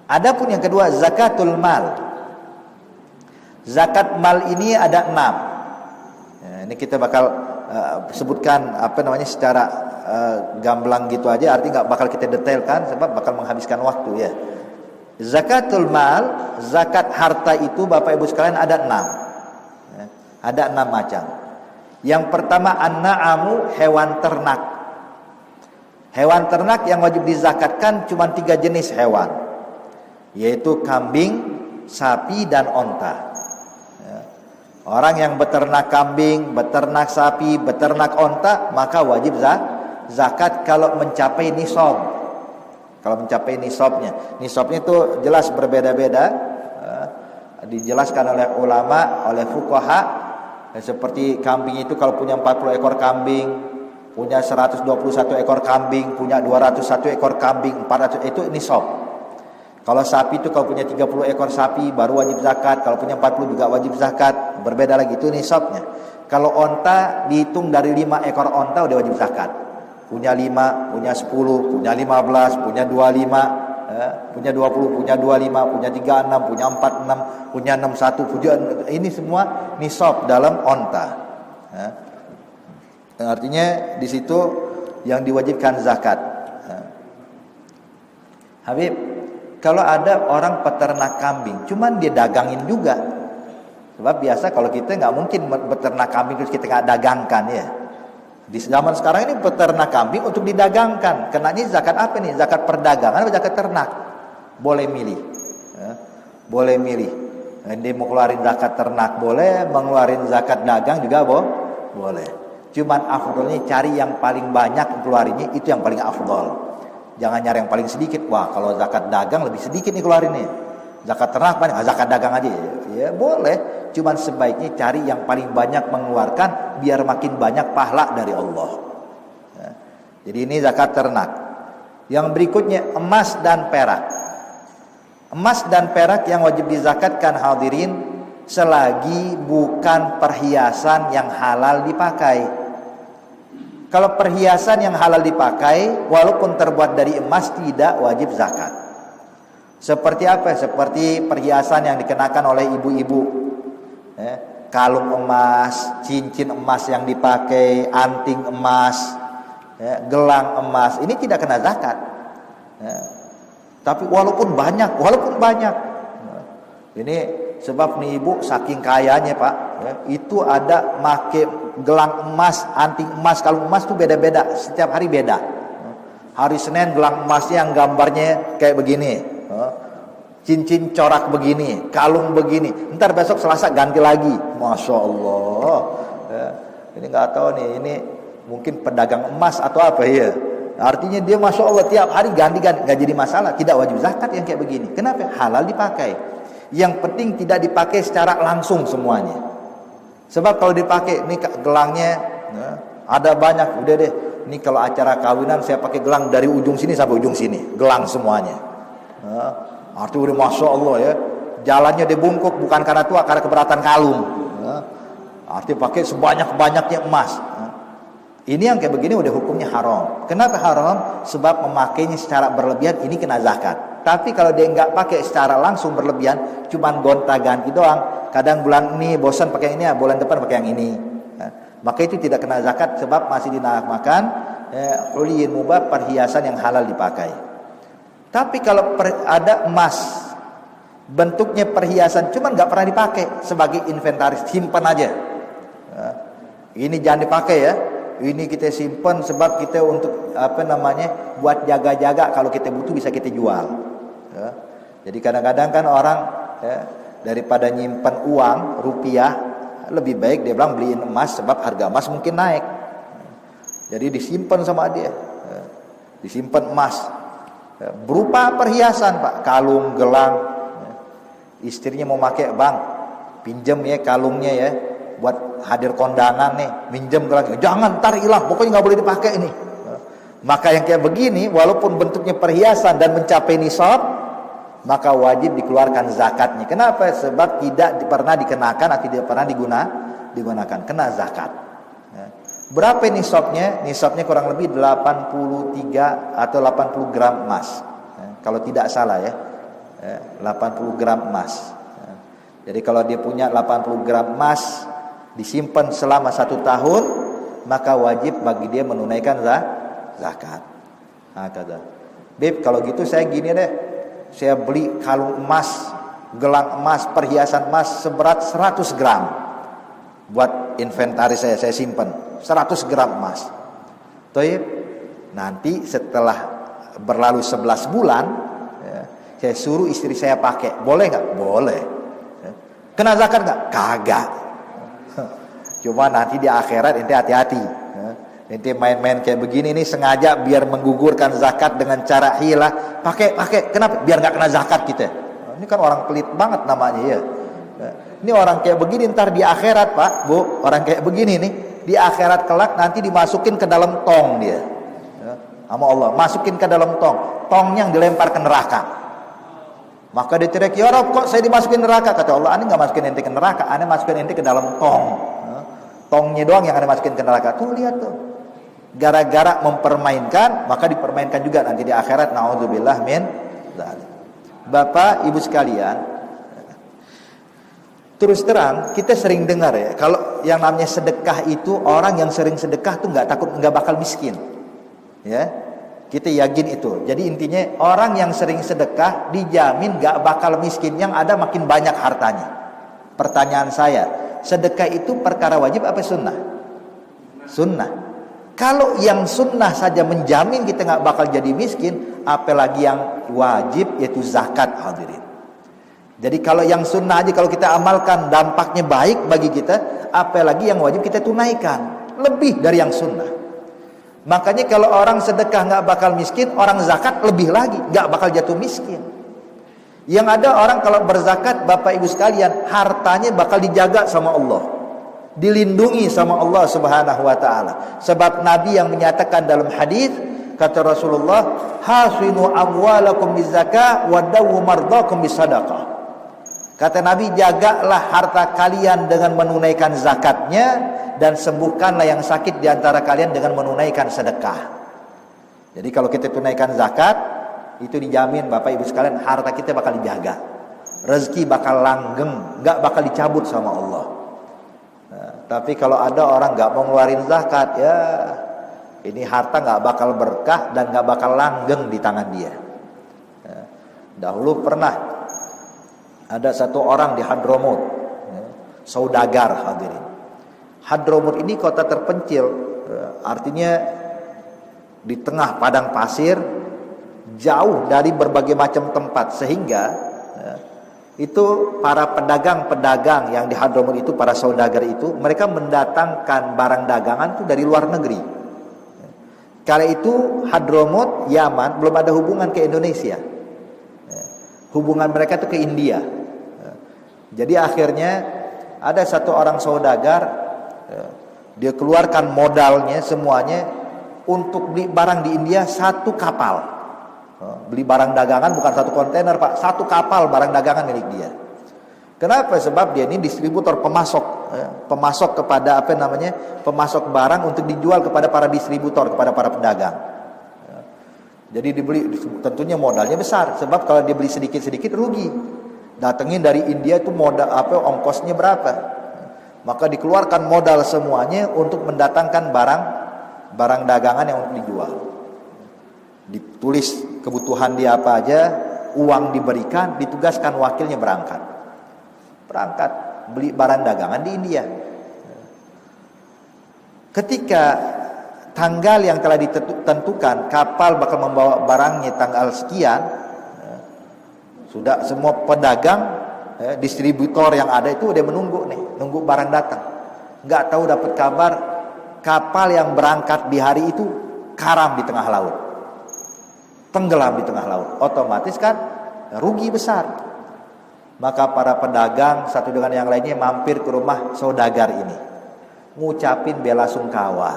Adapun yang kedua zakatul mal. Zakat mal ini ada 6. Ini kita bakal sebutkan secara gamblang gitu aja, artinya nggak bakal kita detailkan sebab bakal menghabiskan waktu ya. Zakatul mal, zakat harta itu Bapak Ibu sekalian ada 6. Ada 6 macam. Yang pertama an-na'amu, hewan ternak. Hewan ternak yang wajib dizakatkan cuma 3 jenis hewan, yaitu kambing, sapi, dan onta. Orang yang beternak kambing, beternak sapi, beternak onta, maka wajib zakat kalau mencapai nisab. Kalau mencapai nisabnya. Nisabnya itu jelas berbeda-beda. Dijelaskan oleh ulama, oleh fuqaha. Seperti kambing itu kalau punya 40 ekor kambing, punya 121 ekor kambing, punya 201 ekor kambing, 400, itu nisab. Kalau sapi itu kalau punya 30 ekor sapi baru wajib zakat, kalau punya 40 juga wajib zakat. Berbeda lagi itu nisabnya. Kalau onta dihitung dari 5 ekor onta udah wajib zakat. Punya 5, punya 10, punya 15, punya 25, punya 20, punya 25, punya 36, punya 46, punya 61, punya ini semua nisab dalam onta. Artinya di situ yang diwajibkan zakat. Habib, kalau ada orang peternak kambing, cuman dia dagangin juga. Sebab biasa kalau kita nggak mungkin beternak kambing terus kita nggak dagangkan ya. Di zaman sekarang ini peternak kambing untuk didagangkan. Kenanya zakat apa nih? Zakat perdagangan atau zakat ternak? Boleh milih. Boleh milih. Dia mau keluarin zakat ternak boleh, mengeluarin zakat dagang juga boleh. Cuman afdolnya cari yang paling banyak keluarinnya, itu yang paling afdol. Jangan nyari yang paling sedikit. Wah, kalau zakat dagang lebih sedikit nih keluarinnya. Zakat ternak banyak, zakat dagang aja. Ya boleh. Cuman sebaiknya cari yang paling banyak mengeluarkan biar makin banyak pahala dari Allah. Jadi ini zakat ternak. Yang berikutnya emas dan perak. Emas dan perak yang wajib dizakatkan hadirin selagi bukan perhiasan yang halal dipakai. Kalau perhiasan yang halal dipakai walaupun terbuat dari emas tidak wajib zakat. Seperti apa? Seperti perhiasan yang dikenakan oleh ibu-ibu. Kalung emas, cincin emas yang dipakai, anting emas, gelang emas, ini tidak kena zakat. Tapi walaupun banyak, ini sebab nih ibu saking kayanya Pak, itu ada make gelang emas, anting emas, kalung emas tuh beda-beda, setiap hari beda. Hari Senin gelang emasnya yang gambarnya kayak begini, cincin corak begini, kalung begini. Ntar besok Selasa ganti lagi. Masya Allah. Ini nggak tahu nih, ini mungkin pedagang emas atau apa ya. Artinya dia Masya Allah tiap hari ganti-ganti, nggak jadi masalah. Tidak wajib zakat yang kayak begini. Kenapa? Halal dipakai. Yang penting tidak dipakai secara langsung semuanya. Sebab kalau dipakai, ini gelangnya ada banyak. Udah deh, ini kalau acara kawinan saya pakai gelang dari ujung sini sampai ujung sini, gelang semuanya. Artinya udah Masya Allah ya, jalannya dibungkuk bukan karena tua, karena keberatan kalung. Artinya pakai sebanyak-banyaknya emas. Ini yang kayak begini udah hukumnya haram. Kenapa haram? Sebab memakainya secara berlebihan ini kena zakat. Tapi kalau dia nggak pakai secara langsung berlebihan, cuman gonta-ganti doang. Kadang bulan ini bosan pakai ini, bulan depan pakai yang ini. Maka itu tidak kena zakat sebab masih dinamakan huliyin mubah, perhiasan yang halal dipakai. Tapi kalau ada emas bentuknya perhiasan cuman nggak pernah dipakai sebagai inventaris, simpan aja. Ini jangan dipakai ya. Ini kita simpan sebab kita untuk buat jaga-jaga, kalau kita butuh bisa kita jual. Jadi kadang-kadang kan orang daripada nyimpan uang rupiah, lebih baik dia bilang beliin emas sebab harga emas mungkin naik. Jadi disimpan sama dia, disimpan emas. Berupa perhiasan Pak, kalung, gelang. Istrinya mau pakai, bang pinjam ya kalungnya ya, buat hadir kondangan nih, minjem gelang. Jangan, ntar hilang, pokoknya nggak boleh dipakai ini. Maka yang kayak begini, walaupun bentuknya perhiasan dan mencapai nisab, maka wajib dikeluarkan zakatnya. Kenapa? Sebab tidak pernah dikenakan atau tidak pernah digunakan, kena zakat. Berapa nisabnya? Nisabnya kurang lebih 83 atau 80 gram emas. Kalau tidak salah ya. 80 gram emas. Jadi kalau dia punya 80 gram emas disimpan selama 1 tahun, maka wajib bagi dia menunaikan zakat. Kata Beb, kalau gitu saya gini deh, saya beli kalung emas, gelang emas, perhiasan emas seberat 100 gram buat inventaris saya simpan 100 gram emas. Toib, nanti setelah berlalu 11 bulan saya suruh istri saya pakai, boleh nggak? Boleh. Kena zakat nggak? Kagak. Cuma nanti di akhirat ente hati-hati. Ente main-main kayak begini nih sengaja biar menggugurkan zakat dengan cara hilah. Pakai. Kenapa? Biar nggak kena zakat kita. Ini kan orang pelit banget namanya ya. Ini orang kayak begini ntar di akhirat Pak, Bu, orang kayak begini nih di akhirat kelak nanti dimasukin ke dalam tong dia. Sama Allah, masukin ke dalam tong. Tongnya yang dilempar ke neraka. Maka dia teriak, "Ya Rabb, kok saya dimasukin neraka?" Kata Allah, "Ane enggak masukin ente ke neraka, ane masukin ente ke dalam tong." Tongnya doang yang ane masukin ke neraka. Tuh lihat tuh. Gara-gara mempermainkan, maka dipermainkan juga nanti di akhirat. Nauzubillah min dzalik. Bapak, Ibu sekalian, terus terang kita sering dengar ya, kalau yang namanya sedekah itu, orang yang sering sedekah tuh nggak takut, nggak bakal miskin. Ya, kita yakin itu. Jadi intinya orang yang sering sedekah dijamin nggak bakal miskin, yang ada makin banyak hartanya. Pertanyaan saya, sedekah itu perkara wajib apa sunnah? Sunnah. Kalau yang sunnah saja menjamin kita nggak bakal jadi miskin, apalagi yang wajib, yaitu zakat, hadirin. Jadi kalau yang sunnah aja kalau kita amalkan dampaknya baik bagi kita, apalagi yang wajib kita tunaikan lebih dari yang sunnah. Makanya kalau orang sedekah nggak bakal miskin, orang zakat lebih lagi nggak bakal jatuh miskin. Yang ada orang kalau berzakat, Bapak Ibu sekalian, hartanya bakal dijaga sama Allah, dilindungi sama Allah Subhanahu wa taala. Sebab Nabi yang menyatakan dalam hadis, kata Rasulullah, "Hasinu amwalakum bizakah wa dawu mardakum bisadaqah." Kata Nabi, jagalah harta kalian dengan menunaikan zakatnya, dan sembuhkanlah yang sakit di antara kalian dengan menunaikan sedekah. Jadi kalau kita tunaikan zakat, itu dijamin Bapak Ibu sekalian, harta kita bakal dijaga, rezeki bakal langgeng, nggak bakal dicabut sama Allah. Nah, tapi kalau ada orang nggak mau ngeluarin zakat, ya ini harta nggak bakal berkah dan nggak bakal langgeng di tangan dia. Nah, dahulu pernah ada satu orang di Hadramut, saudagar, hadirin. Hadramut ini kota terpencil, artinya di tengah padang pasir, jauh dari berbagai macam tempat, sehingga itu para pedagang-pedagang yang di Hadramut itu, para saudagar itu, mereka mendatangkan barang dagangan itu dari luar negeri. Kala itu Hadramut, Yaman, belum ada hubungan ke Indonesia. Hubungan mereka itu ke India. Jadi akhirnya ada satu orang saudagar, dia keluarkan modalnya semuanya untuk beli barang di India, satu kapal. Beli barang dagangan bukan satu kontainer, Pak, satu kapal barang dagangan milik dia. Kenapa? Sebab dia ini distributor, pemasok, pemasok kepada pemasok barang untuk dijual kepada para distributor, kepada para pedagang. Jadi dibeli, tentunya modalnya besar, sebab kalau dia beli sedikit-sedikit rugi. Datengin dari India itu modal ongkosnya berapa? Maka dikeluarkan modal semuanya untuk mendatangkan barang dagangan yang untuk dijual. Ditulis kebutuhan dia apa aja, uang diberikan, ditugaskan wakilnya berangkat beli barang dagangan di India. Ketika tanggal yang telah ditentukan, kapal bakal membawa barangnya tanggal sekian, sudah semua pedagang, distributor yang ada itu udah nunggu barang datang. Nggak tahu dapat kabar kapal yang berangkat di hari itu karam di tengah laut, tenggelam di tengah laut. Otomatis kan rugi besar. Maka para pedagang satu dengan yang lainnya mampir ke rumah saudagar ini, ngucapin bela sungkawa,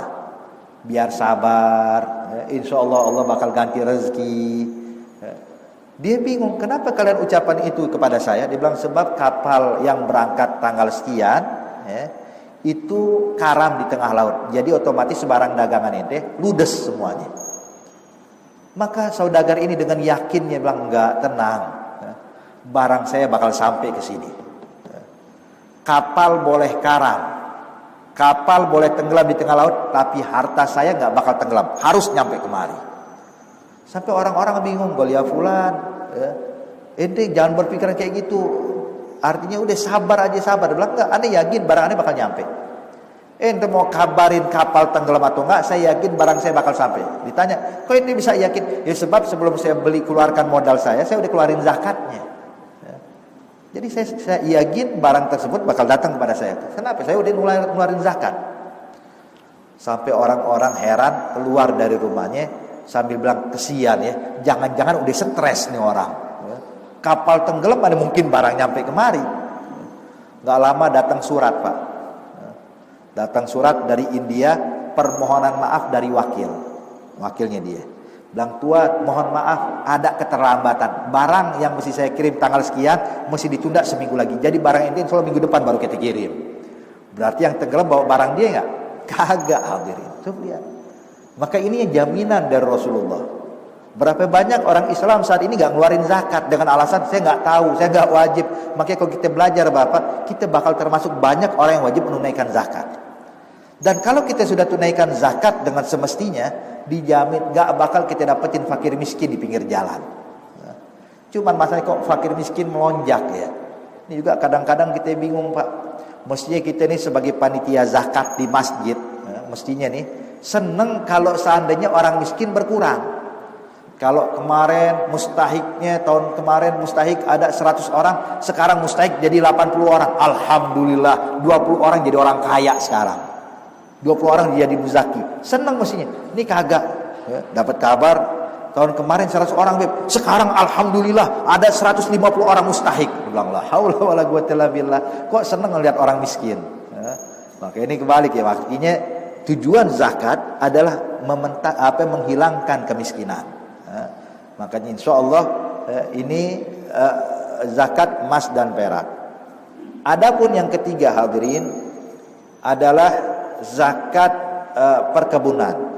biar sabar, insya Allah Allah bakal ganti rezeki. Dia bingung, kenapa kalian ucapan itu kepada saya? Dia bilang, sebab kapal yang berangkat tanggal sekian, itu karam di tengah laut. Jadi otomatis barang dagangan ente ludes semuanya. Maka saudagar ini dengan yakinnya bilang, enggak, tenang, barang saya bakal sampai ke sini. Kapal boleh karam, kapal boleh tenggelam di tengah laut, tapi harta saya enggak bakal tenggelam, harus nyampe kemari. Sampai orang-orang bingung, ya fulan, ente jangan berpikiran kayak gitu. Artinya udah sabar aja, sabar. Dia bilang, enggak, ane yakin barang ane bakal nyampe. Ente mau kabarin kapal tenggelam atau enggak, saya yakin barang saya bakal sampai. Ditanya, kok ente bisa yakin? Ya sebab sebelum saya keluarkan modal saya udah keluarin zakatnya. Jadi saya yakin barang tersebut bakal datang kepada saya. Kenapa? Saya udah ngeluarin zakat. Sampai orang-orang heran keluar dari rumahnya sambil bilang, kesian ya, jangan-jangan udah stres nih orang. Kapal tenggelam mana mungkin barang nyampe kemari. Gak lama datang surat, Pak. Datang surat dari India, permohonan maaf dari wakilnya dia. Bilang, tua mohon maaf ada keterlambatan. Barang yang mesti saya kirim tanggal sekian mesti ditunda seminggu lagi. Jadi barang ini insya Allah minggu depan baru kita kirim. Berarti yang tenggelam bawa barang dia enggak? Kagak, hadirin. Coba lihat. Maka ini jaminan dari Rasulullah. Berapa banyak orang Islam saat ini enggak ngeluarin zakat dengan alasan saya enggak tahu, saya enggak wajib. Makanya kalau kita belajar Bapak, kita bakal termasuk banyak orang yang wajib menunaikan zakat. Dan kalau kita sudah tunaikan zakat dengan semestinya, dijamin gak bakal kita dapetin fakir miskin di pinggir jalan. Cuman masalahnya kok fakir miskin melonjak ya. Ini juga kadang-kadang kita bingung Pak. Mestinya kita nih sebagai panitia zakat di masjid, mestinya nih seneng kalau seandainya orang miskin berkurang. Kalau kemarin mustahiknya, tahun kemarin mustahik ada 100 orang, sekarang mustahik jadi 80 orang. Alhamdulillah, 20 orang jadi orang kaya sekarang. 20 orang jadi muzaki. Senang mestinya. Ini kagak. Ya, dapat kabar tahun kemarin 100 orang beb. Sekarang alhamdulillah ada 150 orang mustahik. Bilang la haula wala quwwata illa billah. Kok senang ngelihat orang miskin? Ya, maka ini kebalik ya. Artinya tujuan zakat adalah menghilangkan kemiskinan. Ya, makanya insyaallah ini zakat emas dan perak. Adapun yang ketiga hadirin adalah zakat perkebunan.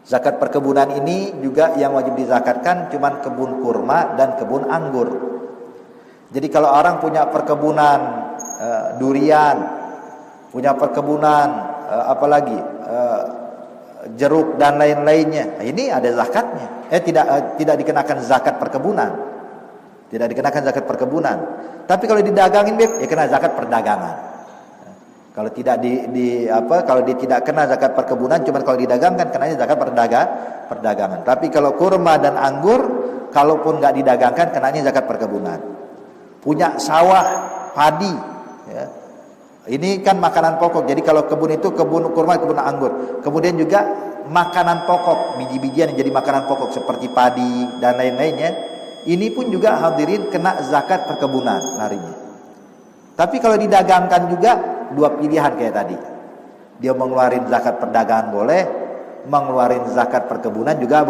Zakat perkebunan ini juga yang wajib dizakatkan cuman kebun kurma dan kebun anggur. Jadi kalau orang punya perkebunan durian, punya perkebunan apalagi jeruk dan lain-lainnya, ini ada zakatnya. Tidak dikenakan zakat perkebunan. Tidak dikenakan zakat perkebunan. Tapi kalau didagangin ya kena zakat perdagangan. Kalau tidak kalau dia tidak kena zakat perkebunan, cuma kalau didagangkan kenanya zakat perdagangan. Tapi kalau kurma dan anggur, kalaupun nggak didagangkan, kenanya zakat perkebunan. Punya sawah padi, ya. Ini kan makanan pokok. Jadi kalau kebun itu kebun kurma, kebun anggur. Kemudian juga makanan pokok, biji-bijian yang jadi makanan pokok seperti padi dan lain-lainnya. Ini pun juga hadirin kena zakat perkebunan larinya. Tapi kalau didagangkan juga dua pilihan kayak tadi. Dia mengeluarin zakat perdagangan boleh, mengeluarin zakat perkebunan juga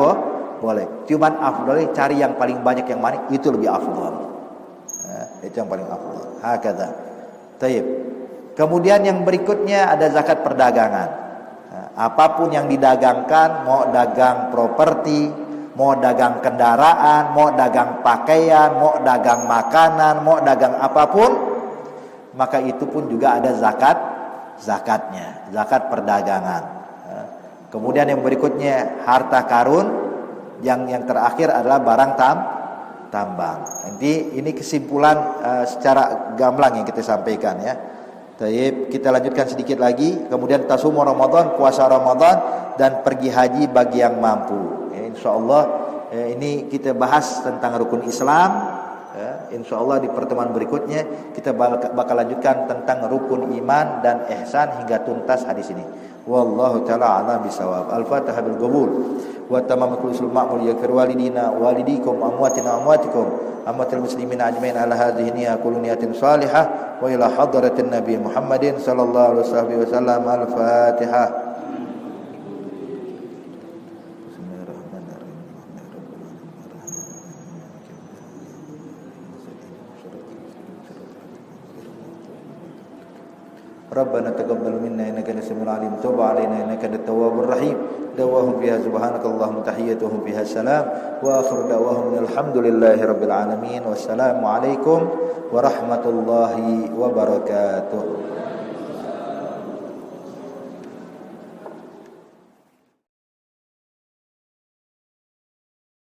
boleh. Cuman afdalnya cari yang paling banyak yang mana itu lebih afdal. Itu yang paling afdal. Hakadha. Taib. Kemudian yang berikutnya ada zakat perdagangan. Apapun yang didagangkan, mau dagang properti, mau dagang kendaraan, mau dagang pakaian, mau dagang makanan, mau dagang apapun, maka itu pun juga ada zakatnya, zakat perdagangan. Kemudian yang berikutnya harta karun, yang terakhir adalah barang tambang. Nanti ini kesimpulan secara gamblang yang kita sampaikan ya. Taib, kita lanjutkan sedikit lagi. Kemudian tasumu Ramadan, puasa Ramadan, dan pergi haji bagi yang mampu. Ya, insyaallah ini kita bahas tentang rukun Islam. Ya, insyaallah di pertemuan berikutnya kita bakal lanjutkan tentang rukun iman dan ihsan hingga tuntas hadis ini. Wallahu taala a'lam bisawab. Al-Fatihah bil qabul wa tamam kulli sul ma'mul yaghfir walidina walidikum amwatina amwatikum amwatil muslimin ajmain ala hadhihi niyyah kullu niyatin salihah wa ila hadratin nabi Muhammadin sallallahu alaihi wasallam. Al-Fatihah. ربنا تقبل منا إنك أنت السميع العليم تب علينا إنك أنت التواب الرحيم دعواهم فيها سبحانك اللهم تحيتهم فيها السلام وآخر دعواهم الحمد لله رب العالمين والسلام عليكم ورحمة الله وبركاته.